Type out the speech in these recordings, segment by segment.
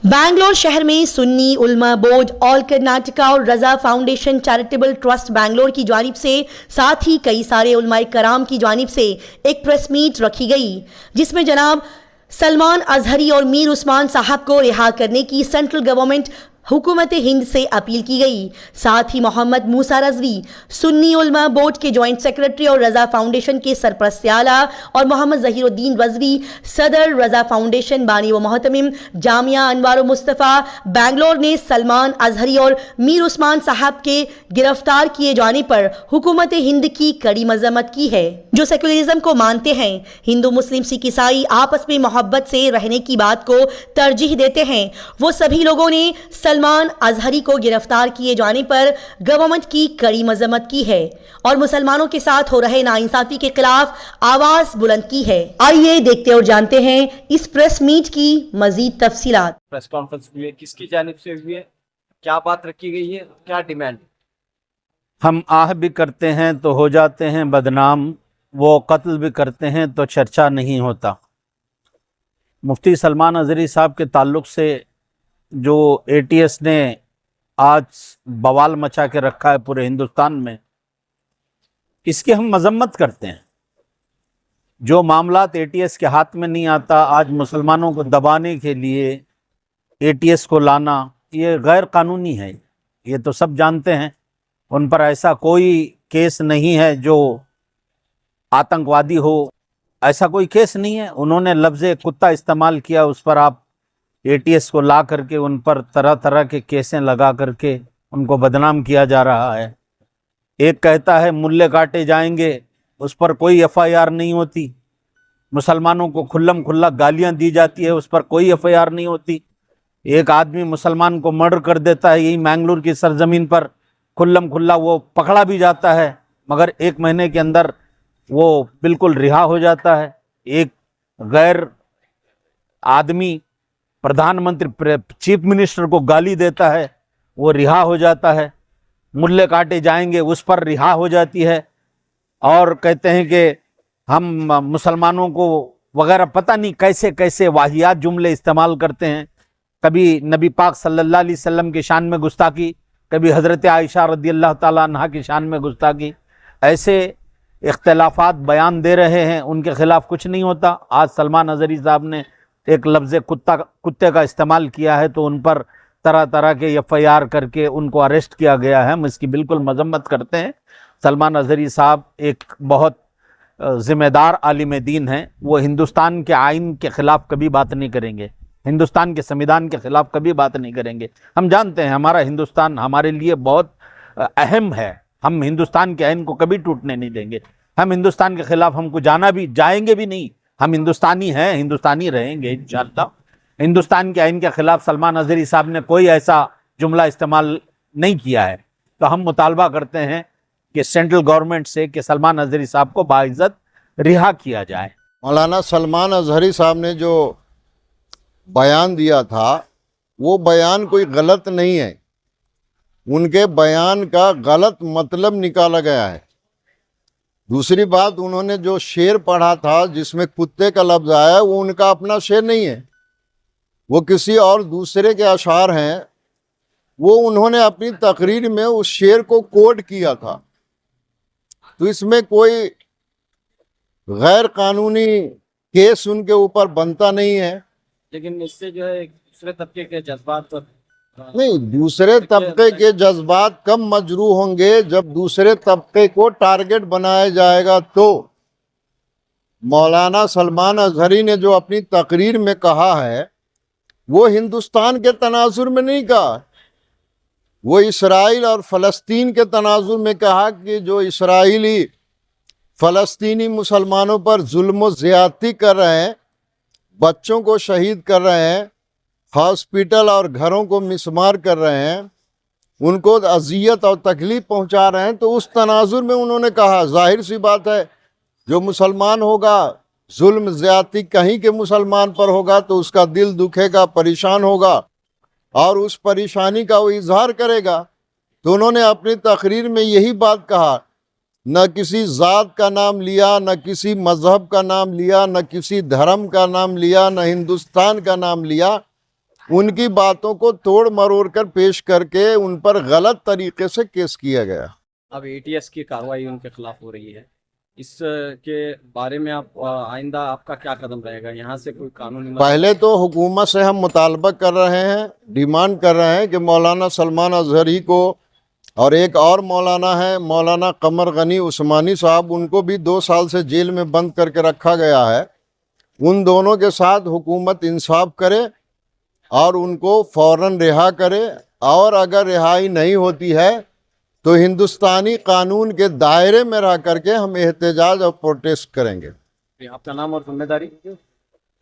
बैंगलोर शहर में सुन्नी उलमा बोर्ड, ऑल कर्नाटका और रजा फाउंडेशन चैरिटेबल ट्रस्ट बैंगलोर की जानिब से, साथ ही कई सारे उलमाए कराम की जानिब से एक प्रेस मीट रखी गई, जिसमें जनाब सलमान अजहरी और मीर उस्मान साहब को रिहा करने की सेंट्रल गवर्नमेंट हुकूमत हिंद से अपील की गई। साथ ही मोहम्मद मूसा रजवी, सुन्नी उलमा बोर्ड के जॉइंट सेक्रेटरी और रजा फाउंडेशन के सरपरस्त आला, और मोहम्मद जहीरुद्दीन रजवी, सदर रजा फाउंडेशन बानी व मोहतमिम जामिया अनवार मुस्तफ़ा बैंगलोर ने सलमान अजहरी और मीर उस्मान साहब के गिरफ्तार किए जाने पर हुकूमत हिंद की कड़ी मजम्मत की है। जो सेकुलरिज्म को मानते हैं, हिंदू मुस्लिम सिख ईसाई आपस में मोहब्बत से रहने की बात को तरजीह देते हैं, वो सभी लोगों ने सलमान अजहरी को गिरफ्तार किए जाने पर गवर्नमेंट की कड़ी मजम्मत की है और मुसलमानों के साथ हो रहे नाइंसाफी के खिलाफ आवाज बुलंद की है। आइए देखते और जानते हैं इस प्रेस मीट की मजीद तफसीलात। प्रेस कॉन्फ्रेंस हुई है, किसकी जानिब से हुई है, क्या बात रखी गई है, क्या डिमांड? हम आह भी करते हैं तो हो जाते हैं बदनाम, वो कत्ल भी करते हैं तो चर्चा नहीं होता। मुफ्ती सलमान अजहरी साहब के ताल्लुक़ से जो एटीएस ने आज बवाल मचा के रखा है पूरे हिंदुस्तान में, इसकी हम मजम्मत करते हैं। जो मामलात एटीएस के हाथ में नहीं आता, आज मुसलमानों को दबाने के लिए एटीएस को लाना, ये गैर कानूनी है, ये तो सब जानते हैं। उन पर ऐसा कोई केस नहीं है जो आतंकवादी हो, ऐसा कोई केस नहीं है। उन्होंने लफ्ज़ कुत्ता इस्तेमाल किया, उस पर आप एटीएस को ला करके उन पर तरह तरह के केसें लगा करके उनको बदनाम किया जा रहा है। एक कहता है मुल्ले काटे जाएंगे, उस पर कोई एफआईआर नहीं होती। मुसलमानों को खुल्लम खुल्ला गालियां दी जाती है, उस पर कोई एफआईआर नहीं होती। एक आदमी मुसलमान को मर्डर कर देता है, यही मैंगलोर की सरजमीन पर खुल्लम खुल्ला वो पकड़ा भी जाता है, मगर 1 महीने के अंदर वो बिल्कुल रिहा हो जाता है। एक गैर आदमी प्रधानमंत्री चीफ मिनिस्टर को गाली देता है, वो रिहा हो जाता है। मुल्ले काटे जाएंगे, उस पर रिहा हो जाती है। और कहते हैं कि हम मुसलमानों को वगैरह पता नहीं कैसे कैसे वाहियात जुमले इस्तेमाल करते हैं। कभी नबी पाक सल्लल्लाहु अलैहि वसल्लम की शान में गुस्ताखी, कभी हज़रत आयशा रज़ियल्लाहु ताला अन्हा की शान में गुस्ताखी, ऐसे इख्तिलाफात बयान दे रहे हैं, उनके खिलाफ कुछ नहीं होता। आज सलमान अजहरी साहब ने एक लफ्ज़ कुत्ते का इस्तेमाल किया है तो उन पर तरह तरह के एफआईआर करके उनको अरेस्ट किया गया है। हम इसकी बिल्कुल मजम्मत करते हैं। सलमान अजहरी साहब एक बहुत ज़िम्मेदार आलिम दीन हैं। वो हिंदुस्तान के आइन के ख़िलाफ़ कभी बात नहीं करेंगे, हिंदुस्तान के संविधान के ख़िलाफ़ कभी बात नहीं करेंगे। हम जानते हैं हमारा हिंदुस्तान हमारे लिए बहुत अहम है, हम हिंदुस्तान के आइन को कभी टूटने नहीं देंगे। हम हिंदुस्तान के ख़िलाफ़ हमको जाना भी जाएंगे भी नहीं। हम हिंदुस्तानी हैं, हिंदुस्तानी रहेंगे इंशाअल्लाह। हिंदुस्तान के आइन के ख़िलाफ़ सलमान अजहरी साहब ने कोई ऐसा जुमला इस्तेमाल नहीं किया है। तो हम मुतालबा करते हैं कि सेंट्रल गवर्नमेंट से कि सलमान अजहरी साहब को बाइज़्ज़त रिहा किया जाए। मौलाना सलमान अजहरी साहब ने जो बयान दिया था, वो बयान कोई गलत नहीं है। उनके बयान का गलत मतलब निकाला गया है। दूसरी बात, उन्होंने जो शेर पढ़ा था जिसमें कुत्ते का लफ्ज़ आया, वो उनका अपना शेर नहीं है, वो किसी और दूसरे के अशार हैं। वो उन्होंने अपनी तकरीर में उस शेर को कोट किया था। तो इसमें कोई गैर कानूनी केस उनके ऊपर बनता नहीं है। लेकिन इससे जो है दूसरे तबके के जज्बात तो नहीं, दूसरे तबके के जज्बात कब मजरू होंगे जब दूसरे तबके को टारगेट बनाया जाएगा। तो मौलाना सलमान अजहरी ने जो अपनी तकरीर में कहा है, वो हिंदुस्तान के तनाजुर में नहीं कहा, वो इसराइल और फ़लस्तीन के तनाजुर में कहा कि जो इसराइली फ़लस्तीनी मुसलमानों पर जुल्म व ज़्यादती कर रहे हैं, बच्चों को शहीद कर रहे हैं, हॉस्पिटल और घरों को मिसमार कर रहे हैं, उनको अजियत और तकलीफ़ पहुंचा रहे हैं, तो उस तनाजुर में उन्होंने कहा। जाहिर सी बात है, जो मुसलमान होगा, जुल्म ज़्यादती कहीं के मुसलमान पर होगा तो उसका दिल दुखेगा, परेशान होगा और उस परेशानी का वो इजहार करेगा। तो उन्होंने अपनी तकरीर में यही बात कहा, न किसी ज़ात का नाम लिया, न किसी मज़हब का नाम लिया, न किसी धर्म का नाम लिया, न हिंदुस्तान का नाम लिया। ان کی باتوں کو توڑ مروڑ کر پیش کر کے ان پر غلط طریقے سے کیس کیا گیا۔ اب ATS کی کارروائی ان کے خلاف ہو رہی ہے، اس کے بارے میں آپ آئندہ آپ کا کیا قدم رہے گا؟ یہاں سے کوئی قانونی پہلے تو حکومت سے ہم مطالبہ کر رہے ہیں، ڈیمانڈ کر رہے ہیں کہ مولانا سلمان اظہری کو اور ایک اور مولانا ہے مولانا قمر غنی عثمانی صاحب، ان کو بھی 2 سال سے جیل میں بند کر کے رکھا گیا ہے، ان دونوں کے ساتھ حکومت انصاف کرے اور ان کو فوراً رہا کرے، اور اگر رہائی نہیں ہوتی ہے تو ہندوستانی قانون کے دائرے میں رہ کر کے ہم احتجاج اور پروٹیسٹ کریں گے۔ آپ کا نام اور ذمہ داری؟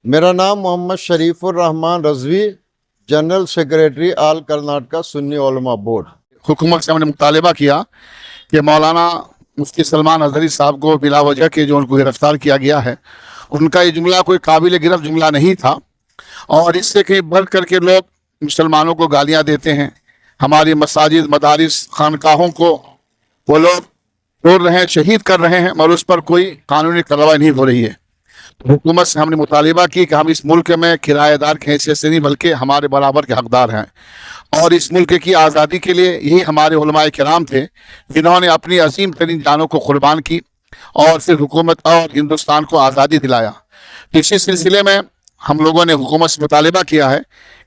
میرا نام محمد شریف الرحمان رضوی، جنرل سیکریٹری آل کرناٹکا سنی علماء بورڈ۔ حکومت سے ہم نے مطالبہ کیا کہ مولانا مفتی سلمان اظہری صاحب کو بلا وجہ کے جو ان کو گرفتار کیا گیا ہے، ان کا یہ جملہ کوئی قابل گرفت جملہ نہیں تھا، اور اس سے کہیں بڑھ کر کے لوگ مسلمانوں کو گالیاں دیتے ہیں، ہماری مساجد مدارس خانقاہوں کو وہ لوگ توڑ رہے ہیں، شہید کر رہے ہیں، اور اس پر کوئی قانونی کارروائی نہیں ہو رہی ہے۔ حکومت سے ہم نے مطالبہ کی کہ ہم اس ملک میں کرایہ دار کی حیثیت سے نہیں بلکہ ہمارے برابر کے حقدار ہیں، اور اس ملک کی آزادی کے لیے یہی ہمارے علماء کرام تھے جنہوں نے اپنی عظیم ترین جانوں کو قربان کی اور پھر حکومت اور ہندوستان کو آزادی دلایا۔ اسی سلسلے میں ہم لوگوں نے حکومت سے مطالبہ کیا ہے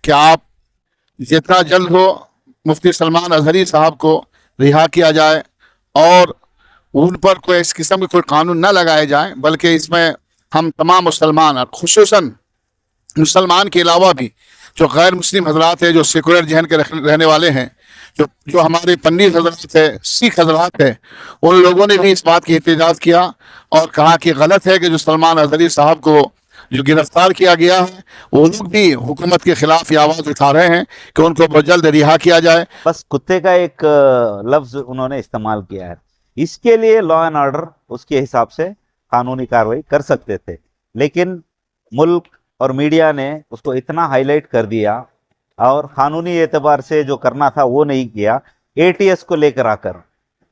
کہ آپ جتنا جلد ہو مفتی سلمان اظہری صاحب کو رہا کیا جائے، اور ان پر کوئی اس قسم کے کوئی قانون نہ لگائے جائیں، بلکہ اس میں ہم تمام مسلمان اور خصوصاً مسلمان کے علاوہ بھی جو غیر مسلم حضرات ہیں، جو سیکولر ذہن کے رہنے والے ہیں، جو ہمارے پنڈت حضرات ہیں، سکھ حضرات ہیں، ان لوگوں نے بھی اس بات کی احتجاج کیا اور کہا کہ غلط ہے کہ جو سلمان اظہری صاحب کو جو گرفتار کیا گیا ہے، وہ لوگ بھی حکومت کے خلاف یہ آواز اٹھا رہے ہیں کہ ان کو بہت جلد رہا کیا جائے۔ بس کتے کا ایک لفظ انہوں نے استعمال کیا ہے، اس کے لیے لا اینڈ آرڈر اس کے حساب سے قانونی کارروائی کر سکتے تھے، لیکن ملک اور میڈیا نے اس کو اتنا ہائی لائٹ کر دیا اور قانونی اعتبار سے جو کرنا تھا وہ نہیں کیا۔ ATS کو لے کر آ کر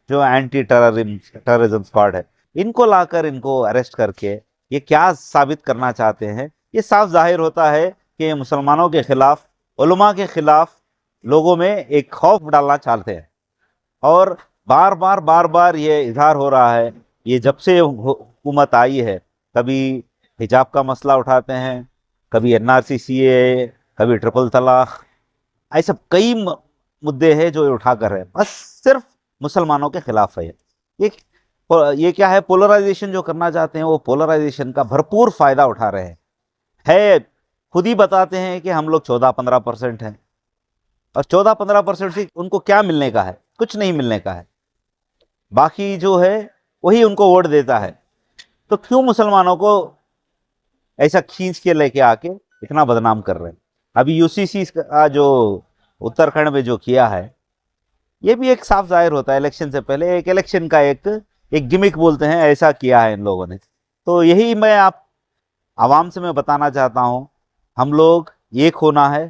جو اینٹی ٹیررزم اسکواڈ ہے، ان کو لا کر ان کو اریسٹ کر کے یہ کیا ثابت کرنا چاہتے ہیں؟ یہ صاف ظاہر ہوتا ہے کہ یہ مسلمانوں کے خلاف، علماء کے خلاف لوگوں میں ایک خوف ڈالنا چاہتے ہیں، اور بار بار یہ اظہار ہو رہا ہے۔ یہ جب سے حکومت آئی ہے، کبھی حجاب کا مسئلہ اٹھاتے ہیں، کبھی NRC CAA، کبھی ٹرپل طلاق، ایسے کئی مدعے ہیں جو اٹھا کر ہے، بس صرف مسلمانوں کے خلاف ہے۔ یہ کیا ہے، پولرائزیشن جو کرنا چاہتے ہیں، وہ پولرائزیشن کا بھرپور فائدہ اٹھا رہے ہیں۔ خود ہی بتاتے ہیں کہ ہم لوگ 14-15% ہیں، اور 14-15% سے ان کو کیا ملنے کا ہے؟ کچھ نہیں ملنے کا ہے، باقی جو ہے وہی ان کو ووٹ دیتا ہے۔ تو کیوں مسلمانوں کو ایسا کھینچ کے لے کے آ کے اتنا بدنام کر رہے ہیں؟ ابھی UCC کا جو اتراکھنڈ میں جو کیا ہے، یہ بھی ایک صاف ظاہر ہوتا ہے، الیکشن سے پہلے ایک الیکشن کا ایک گمک بولتے ہیں، ایسا کیا ہے ان لوگوں نے۔ تو یہی میں عوام سے میں بتانا چاہتا ہوں، ہم لوگ ایک ہونا ہے،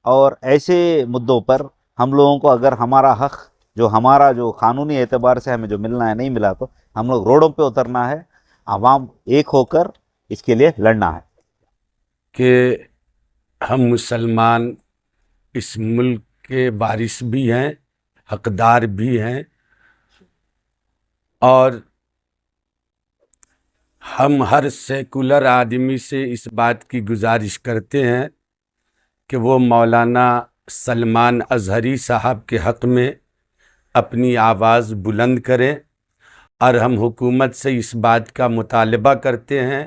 اور ایسے مدعوں پر ہم لوگوں کو اگر ہمارا حق جو قانونی اعتبار سے ہمیں جو ملنا ہے نہیں ملا، تو ہم لوگ روڈوں پہ اترنا ہے، عوام ایک ہو کر اس کے لیے لڑنا ہے۔ کہ ہم مسلمان اس ملک کے وارث بھی ہیں، حقدار بھی ہیں، اور ہم ہر سیکولر آدمی سے اس بات کی گزارش کرتے ہیں کہ وہ مولانا سلمان اظہری صاحب کے حق میں اپنی آواز بلند کریں، اور ہم حکومت سے اس بات کا مطالبہ کرتے ہیں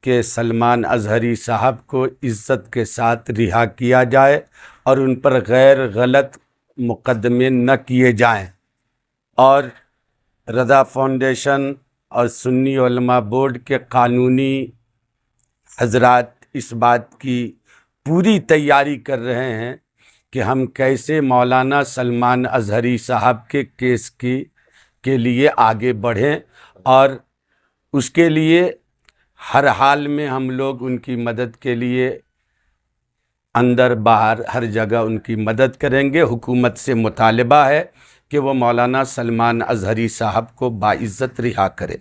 کہ سلمان اظہری صاحب کو عزت کے ساتھ رہا کیا جائے اور ان پر غیر غلط مقدمے نہ کیے جائیں، اور رضا فاؤنڈیشن اور سنی علماء بورڈ کے قانونی حضرات اس بات کی پوری تیاری کر رہے ہیں کہ ہم کیسے مولانا سلمان اظہری صاحب کے کیس کے لیے آگے بڑھیں، اور اس کے لیے ہر حال میں ہم لوگ ان کی مدد کے لیے اندر باہر ہر جگہ ان کی مدد کریں گے۔ حکومت سے مطالبہ ہے کہ وہ مولانا سلمان اظہری صاحب کو باعزت رہا کرے۔